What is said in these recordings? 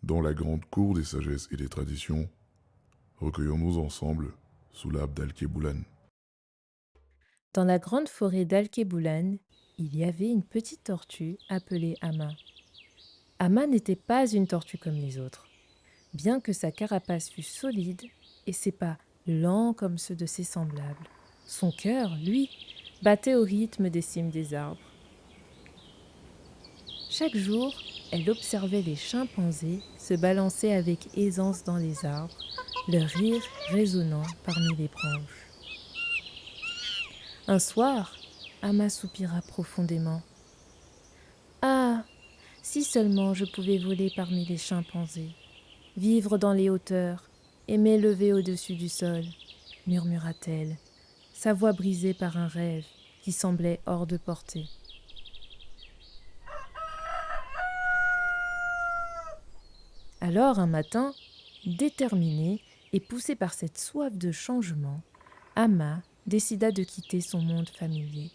Dans la grande cour des sagesses et des traditions, recueillons-nous ensemble sous l'arbre d'Alkeboulan. Dans la grande forêt d'Alkeboulan, il y avait une petite tortue appelée Ama. Ama n'était pas une tortue comme les autres. Bien que sa carapace fût solide et ses pas lents comme ceux de ses semblables, son cœur, lui, battait au rythme des cimes des arbres. Chaque jour, elle observait les chimpanzés se balancer avec aisance dans les arbres, leur rire résonnant parmi les branches. Un soir, Ama soupira profondément. « Ah, si seulement je pouvais voler parmi les chimpanzés, vivre dans les hauteurs et m'élever au-dessus du sol !» murmura-t-elle, sa voix brisée par un rêve qui semblait hors de portée. Alors un matin, déterminée et poussée par cette soif de changement, Ama décida de quitter son monde familier.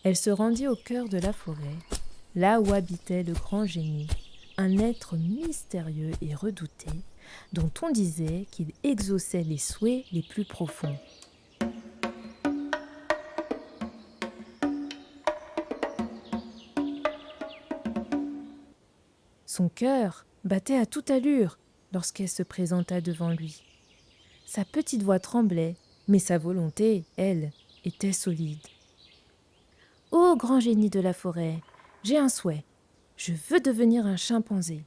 Elle se rendit au cœur de la forêt, là où habitait le grand génie, un être mystérieux et redouté, dont on disait qu'il exauçait les souhaits les plus profonds. Son cœur battait à toute allure lorsqu'elle se présenta devant lui. Sa petite voix tremblait, mais sa volonté, elle, était solide. « Ô grand génie de la forêt, j'ai un souhait. Je veux devenir un chimpanzé,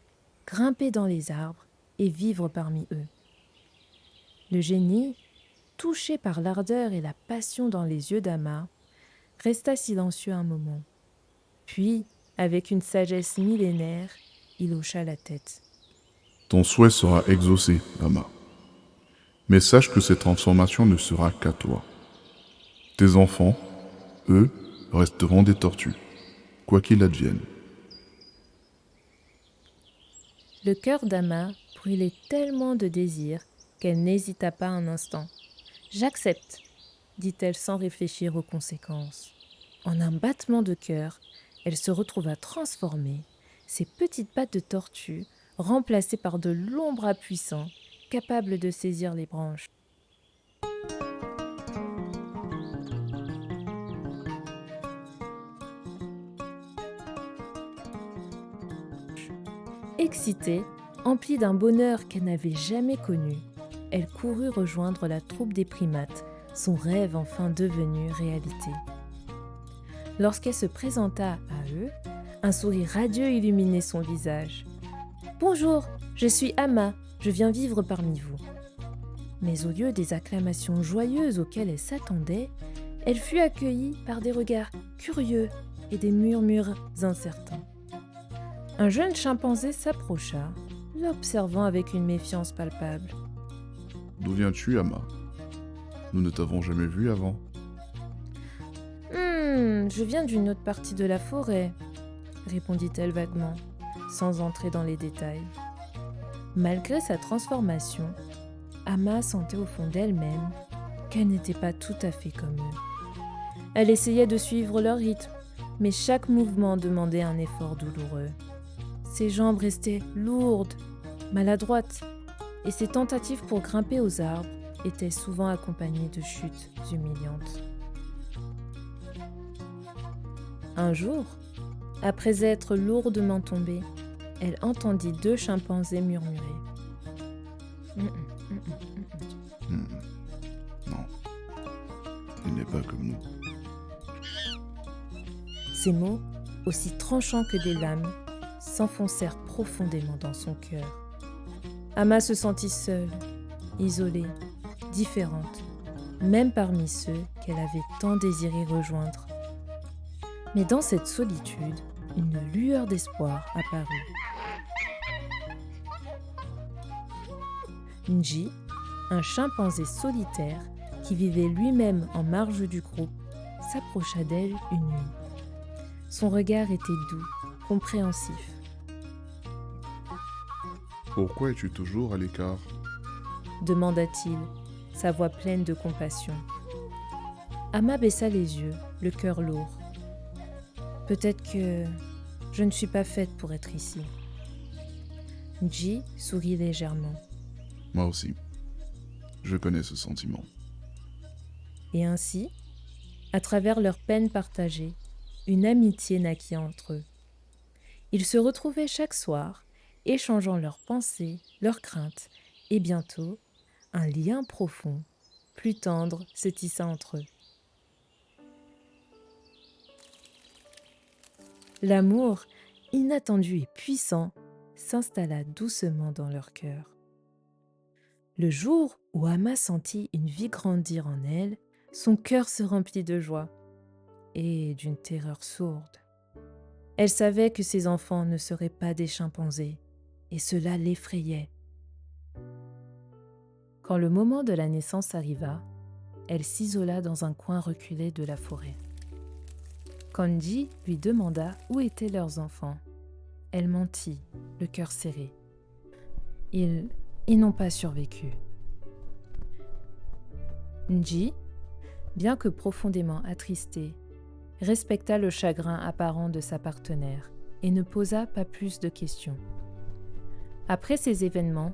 grimper dans les arbres et vivre parmi eux. » Le génie, touché par l'ardeur et la passion dans les yeux d'Ama, resta silencieux un moment. Puis, avec une sagesse millénaire, il hocha la tête. Ton souhait sera exaucé, Ama. Mais sache que cette transformation ne sera qu'à toi. Tes enfants, eux, resteront des tortues, quoi qu'il advienne. Le cœur d'Ama brûlait tellement de désir qu'elle n'hésita pas un instant. « J'accepte », dit-elle sans réfléchir aux conséquences. En un battement de cœur, elle se retrouva transformée, ses petites pattes de tortue remplacées par de longs bras puissants, capables de saisir les branches. Excitée, emplie d'un bonheur qu'elle n'avait jamais connu, elle courut rejoindre la troupe des primates, son rêve enfin devenu réalité. Lorsqu'elle se présenta à eux, un sourire radieux illuminait son visage. « Bonjour, je suis Ama, je viens vivre parmi vous. » Mais au lieu des acclamations joyeuses auxquelles elle s'attendait, elle fut accueillie par des regards curieux et des murmures incertains. Un jeune chimpanzé s'approcha, l'observant avec une méfiance palpable. « D'où viens-tu, Ama? Nous ne t'avons jamais vu avant. » Je viens d'une autre partie de la forêt, » répondit-elle vaguement, sans entrer dans les détails. Malgré sa transformation, Ama sentait au fond d'elle-même qu'elle n'était pas tout à fait comme eux. Elle essayait de suivre leur rythme, mais chaque mouvement demandait un effort douloureux. Ses jambes restaient lourdes, maladroites, et ses tentatives pour grimper aux arbres étaient souvent accompagnées de chutes humiliantes. Un jour, après être lourdement tombée, elle entendit deux chimpanzés murmurer. Non, il n'est pas comme nous. Ces mots, aussi tranchants que des lames, s'enfoncèrent profondément dans son cœur. Ama se sentit seule, isolée, différente, même parmi ceux qu'elle avait tant désiré rejoindre. Mais dans cette solitude, une lueur d'espoir apparut. Nji, un chimpanzé solitaire qui vivait lui-même en marge du groupe, s'approcha d'elle une nuit. Son regard était doux, compréhensif. « Pourquoi es-tu toujours à l'écart ?» demanda-t-il, sa voix pleine de compassion. Ama baissa les yeux, le cœur lourd. « Peut-être que je ne suis pas faite pour être ici. » Nji sourit légèrement. Moi aussi. Je connais ce sentiment. Et ainsi, à travers leurs peines partagées, une amitié naquit entre eux. Ils se retrouvaient chaque soir, échangeant leurs pensées, leurs craintes, et bientôt, un lien profond, plus tendre, se tissa entre eux. L'amour, inattendu et puissant, s'installa doucement dans leur cœur. Le jour où Amma sentit une vie grandir en elle, son cœur se remplit de joie et d'une terreur sourde. Elle savait que ses enfants ne seraient pas des chimpanzés, et cela l'effrayait. Quand le moment de la naissance arriva, elle s'isola dans un coin reculé de la forêt. Quand Nji lui demanda où étaient leurs enfants, elle mentit, le cœur serré. Ils n'ont pas survécu. Nji, bien que profondément attristé, respecta le chagrin apparent de sa partenaire et ne posa pas plus de questions. Après ces événements,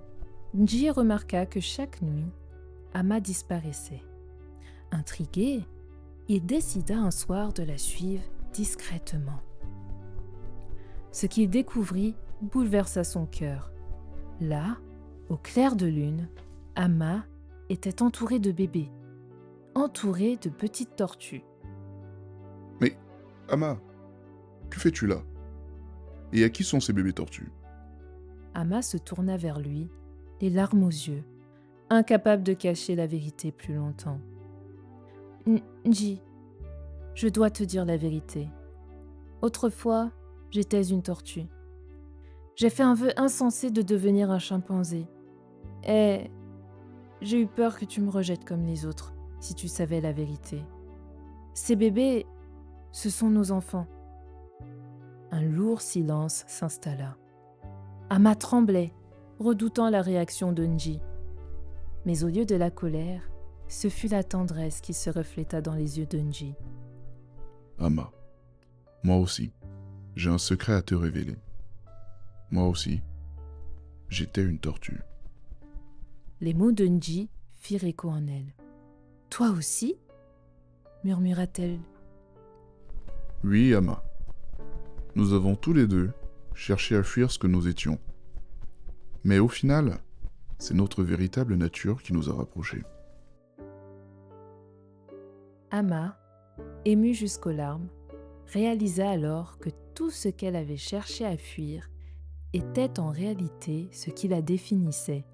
Nji remarqua que chaque nuit, Amma disparaissait. Intrigué, il décida un soir de la suivre discrètement. Ce qu'il découvrit bouleversa son cœur. Là, au clair de lune, Amma était entourée de bébés, entourée de petites tortues. Mais, Amma, que fais-tu là? Et à qui sont ces bébés tortues? Amma se tourna vers lui, les larmes aux yeux, incapable de cacher la vérité plus longtemps. Nji, je dois te dire la vérité. Autrefois, j'étais une tortue. J'ai fait un vœu insensé de devenir un chimpanzé. Et j'ai eu peur que tu me rejettes comme les autres, si tu savais la vérité. Ces bébés, ce sont nos enfants. Un lourd silence s'installa. Amma tremblait, redoutant la réaction de Nji. Mais au lieu de la colère, ce fut la tendresse qui se refléta dans les yeux de Nji. Amma, moi aussi, j'ai un secret à te révéler. Moi aussi, j'étais une tortue. Les mots de Nji firent écho en elle. « Toi aussi ?» murmura-t-elle. Oui, Amma. Nous avons tous les deux cherché à fuir ce que nous étions. Mais au final, c'est notre véritable nature qui nous a rapprochés. Amma, émue jusqu'aux larmes, réalisa alors que tout ce qu'elle avait cherché à fuir était en réalité ce qui la définissait.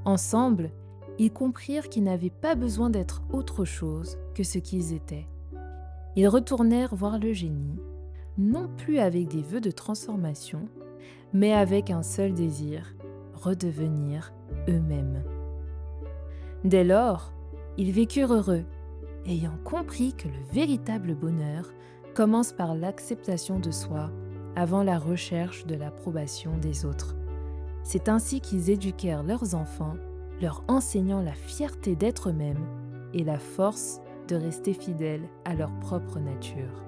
Ensemble, ils comprirent qu'ils n'avaient pas besoin d'être autre chose que ce qu'ils étaient. Ils retournèrent voir le génie, non plus avec des vœux de transformation, mais avec un seul désir, redevenir eux-mêmes. Dès lors, ils vécurent heureux, ayant compris que le véritable bonheur commence par l'acceptation de soi avant la recherche de l'approbation des autres. C'est ainsi qu'ils éduquèrent leurs enfants, leur enseignant la fierté d'être eux-mêmes et la force de rester fidèles à leur propre nature.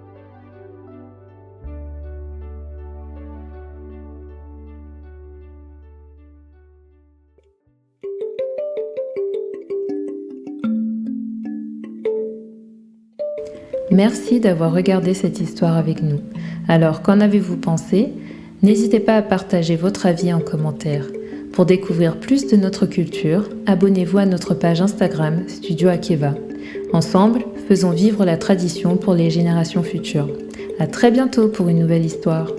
Merci d'avoir regardé cette histoire avec nous. Alors, qu'en avez-vous pensé? N'hésitez pas à partager votre avis en commentaire. Pour découvrir plus de notre culture, abonnez-vous à notre page Instagram Studio Akeva. Ensemble, faisons vivre la tradition pour les générations futures. À très bientôt pour une nouvelle histoire.